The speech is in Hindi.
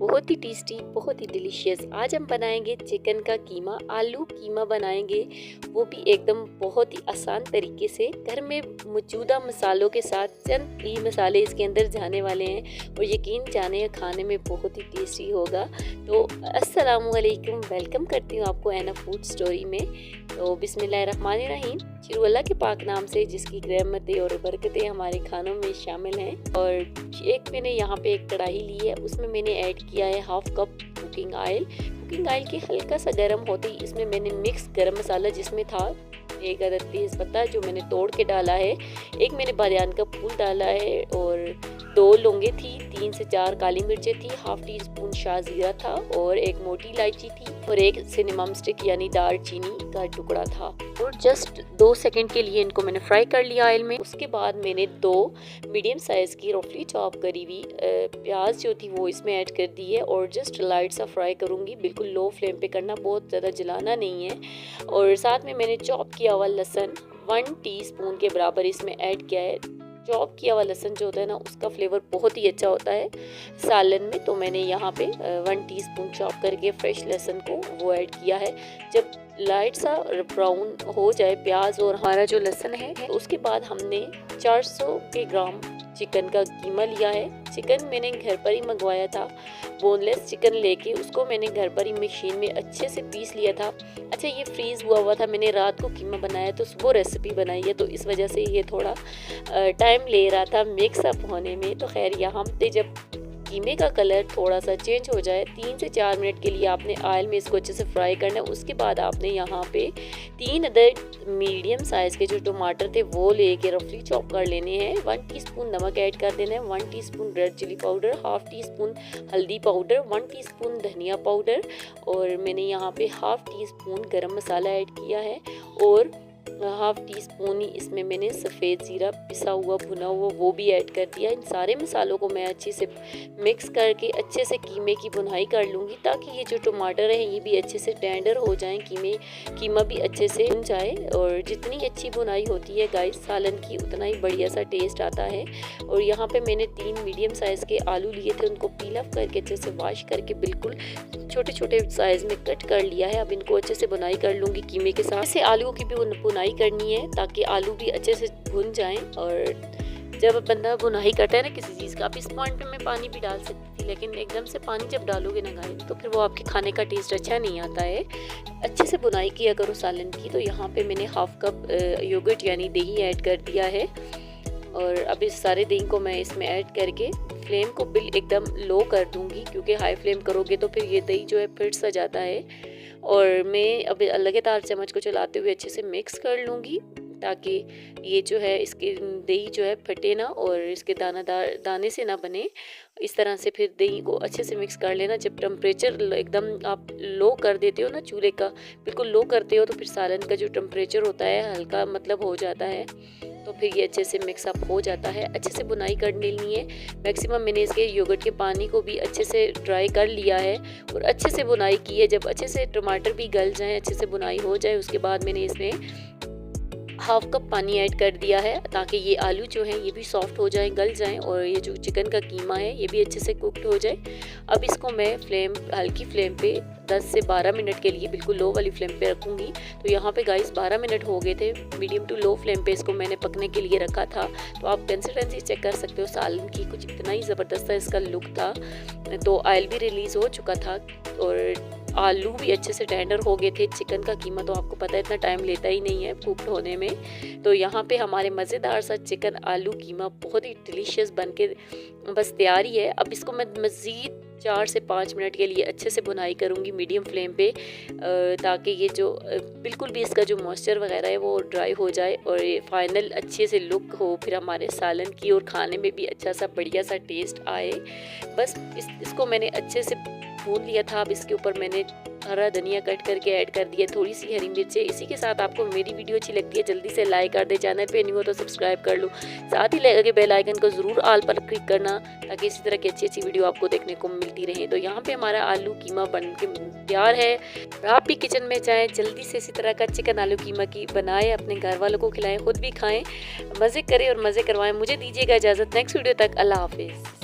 बहुत ही टेस्टी, बहुत ही डिलीशियस। आज हम बनाएंगे चिकन का कीमा, आलू कीमा बनाएंगे, वो भी एकदम बहुत ही आसान तरीके से। घर में मौजूदा मसालों के साथ चंद ही मसाले इसके अंदर जाने वाले हैं और यकीन जाने खाने में बहुत ही टेस्टी होगा। तो अस्सलामुअलैकुम, वेलकम करती हूँ आपको ऐना फूड स्टोरी में। तो बिस्मिल्लाहिर्रहमानिर्रहीम, शुरू अल्लाह के पाक नाम से जिसकी रहमतें और बरकतें हमारे खानों में शामिल हैं। और मैंने यहाँ पे एक कढ़ाई ली है, उसमें मैंने ऐड किया है half cup cooking oil. Cooking oil के हल्का सा गर्म होते ही इसमें मैंने मिक्स गरम मसाला, जिसमें था एक अदद तेज पत्ता जो मैंने तोड़ के डाला है, एक मैंने बादियान का फूल डाला है और 2 लौंगे थी, 3 से 4 काली मिर्चें थी, हाफ टी स्पून शाहजीरा था और एक मोटी इलायची थी और एक सिनेमम स्टिक यानी दार चीनी का टुकड़ा था। और जस्ट 2 सेकंड के लिए इनको मैंने फ्राई कर लिया ऑयल में। उसके बाद मैंने 2 मीडियम साइज़ की रफली चॉप करी हुई प्याज जो थी वो इसमें ऐड कर दी है और जस्ट लाइट सा फ्राई करूँगी। बिल्कुल लो फ्लेम पे करना, बहुत ज़्यादा जलाना नहीं है। और साथ में मैंने चॉप किया हुआ लहसुन 1 टीस्पून के बराबर इसमें ऐड किया है। चॉप किया हुआ लहसुन जो होता है ना, उसका फ्लेवर बहुत ही अच्छा होता है सालन में। तो मैंने यहाँ पे 1 टीस्पून चॉप करके फ्रेश लहसुन को वो ऐड किया है। जब लाइट सा ब्राउन हो जाए प्याज और हमारा जो लहसुन है, तो उसके बाद हमने 400 के ग्राम चिकन का कीमा लिया है। चिकन मैंने घर पर ही मंगवाया था, बोनलेस चिकन लेके उसको मैंने घर पर ही मशीन में अच्छे से पीस लिया था। अच्छा, ये फ्रीज़ हुआ था, मैंने रात को कीमा बनाया तो सुबह रेसिपी बनाई है, तो इस वजह से ये थोड़ा टाइम ले रहा था मिक्स अप होने में। तो खैर यहाँ पे जब कीमे का कलर थोड़ा सा चेंज हो जाए, 3 से 4 मिनट के लिए आपने ऑयल में इसको अच्छे से फ्राई करना है। उसके बाद आपने यहाँ पे 3 अदद मीडियम साइज़ के जो टमाटर थे वो लेके रफली चॉप कर लेने हैं। 1 टीस्पून नमक ऐड कर देना है, 1 teaspoon red chilli powder, half teaspoon हल्दी पाउडर, 1 टीस्पून धनिया पाउडर और मैंने यहाँ पे हाफ टी स्पून गरम मसाला ऐड किया है और हाफ टी स्पून ही इसमें मैंने सफ़ेद ज़ीरा पिसा हुआ भुना हुआ वो भी ऐड कर दिया। इन सारे मसालों को मैं अच्छे से मिक्स करके अच्छे से कीमे की भुनाई कर लूँगी, ताकि ये जो टमाटर हैं ये भी अच्छे से टेंडर हो जाएं, कीमा भी अच्छे से भुन जाए। और जितनी अच्छी भुनाई होती है गाइस सालन की, उतना ही बढ़िया सा टेस्ट आता है। और यहाँ पे मैंने 3 मीडियम साइज़ के आलू लिए थे, उनको पील ऑफ करके अच्छे से वॉश करके बिल्कुल छोटे छोटे साइज़ में कट कर लिया है। अब इनको अच्छे से बुनाई कर लूँगी कीमे के साथ। ऐसे आलूओं की भी बुनाई करनी है ताकि आलू भी अच्छे से भुन जाएं। और जब बंदा बुनाई करता है ना किसी चीज़ का, आप इस पॉइंट पे मैं पानी भी डाल सकती थी, लेकिन एकदम से पानी जब डालोगे ना गाइस तो फिर वो आपके खाने का टेस्ट अच्छा नहीं आता है। अच्छे से बुनाई किया करो सालन की। तो यहाँ पे मैंने हाफ कप योगर्ट यानी दही ऐड कर दिया है और अब इस सारे दही को मैं इसमें ऐड करके फ्लेम को एकदम लो कर दूंगी, क्योंकि हाई फ्लेम करोगे तो फिर ये दही जो है फिट सा जाता है। और मैं अब लगातार चम्मच को चलाते हुए अच्छे से मिक्स कर लूँगी, ताकि ये जो है इसकी दही जो है फटे ना और इसके दाने से ना बने। इस तरह से फिर दही को अच्छे से मिक्स कर लेना। जब टेम्परेचर एकदम आप लो कर देते हो ना, चूल्हे का बिल्कुल लो करते हो, तो फिर सालन का जो टेम्परेचर होता है हल्का मतलब हो जाता है, तो फिर ये अच्छे से मिक्स अप हो जाता है। अच्छे से बुनाई कर लेनी है। मैक्सिमम मैंने इसके योगर्ट के पानी को भी अच्छे से ड्राई कर लिया है और अच्छे से बुनाई की है। जब अच्छे से टमाटर भी गल जाएं, अच्छे से बुनाई हो जाए, उसके बाद मैंने इसमें हाफ कप पानी ऐड कर दिया है, ताकि ये आलू जो हैं ये भी सॉफ्ट हो जाएं, गल जाएं और ये जो चिकन का कीमा है ये भी अच्छे से कुक्ड हो जाए। अब इसको मैं हल्की फ्लेम पे 10 से 12 मिनट के लिए बिल्कुल लो वाली फ्लेम पे रखूँगी। तो यहाँ पे गाइस 12 मिनट हो गए थे। मीडियम टू लो फ्लेम पे इसको मैंने पकने के लिए रखा था। तो आप कंसिस्टेंसी चेक कर सकते हो सालन की, कुछ इतना ही ज़बरदस्त इसका लुक था। तो ऑयल भी रिलीज़ हो चुका था और आलू भी अच्छे से टेंडर हो गए थे। चिकन का कीमा तो आपको पता है इतना टाइम लेता ही नहीं है कुक्ड होने में। तो यहाँ पे हमारे मज़ेदार सा चिकन आलू कीमा बहुत ही डिलीशियस बन के बस तैयार ही है। अब इसको मैं मज़ीद 4 से 5 मिनट के लिए अच्छे से बुनाई करूँगी मीडियम फ्लेम पे, ताकि ये जो बिल्कुल भी इसका जो मॉइस्चर वगैरह है वो ड्राई हो जाए और ये फाइनल अच्छे से लुक हो फिर हमारे सालन की, और खाने में भी अच्छा सा बढ़िया सा टेस्ट आए। बस इसको मैंने अच्छे से भून लिया था। अब इसके ऊपर मैंने हरा धनिया कट करके ऐड कर दिया, थोड़ी सी हरी मिर्चें। इसी के साथ आपको मेरी वीडियो अच्छी लगती है जल्दी से लाइक कर दे, चैनल पे नहीं हो तो सब्सक्राइब कर लो, साथ ही लगे बेल आइकन को ज़रूर ऑल पर क्लिक करना, ताकि इसी तरह की अच्छी अच्छी वीडियो आपको देखने को मिलती रहे। तो यहाँ पे हमारा आलू कीमा बन के तैयार है। आप भी किचन में जाएँ, जल्दी से इसी तरह का चिकन आलू कीमा की बनाएं, अपने घर वालों को खिलाएं, खुद भी खाएँ, मज़े करें और मज़े करवाएं। मुझे दीजिएगा इजाज़त, नेक्स्ट वीडियो तक अल्लाह हाफिज़।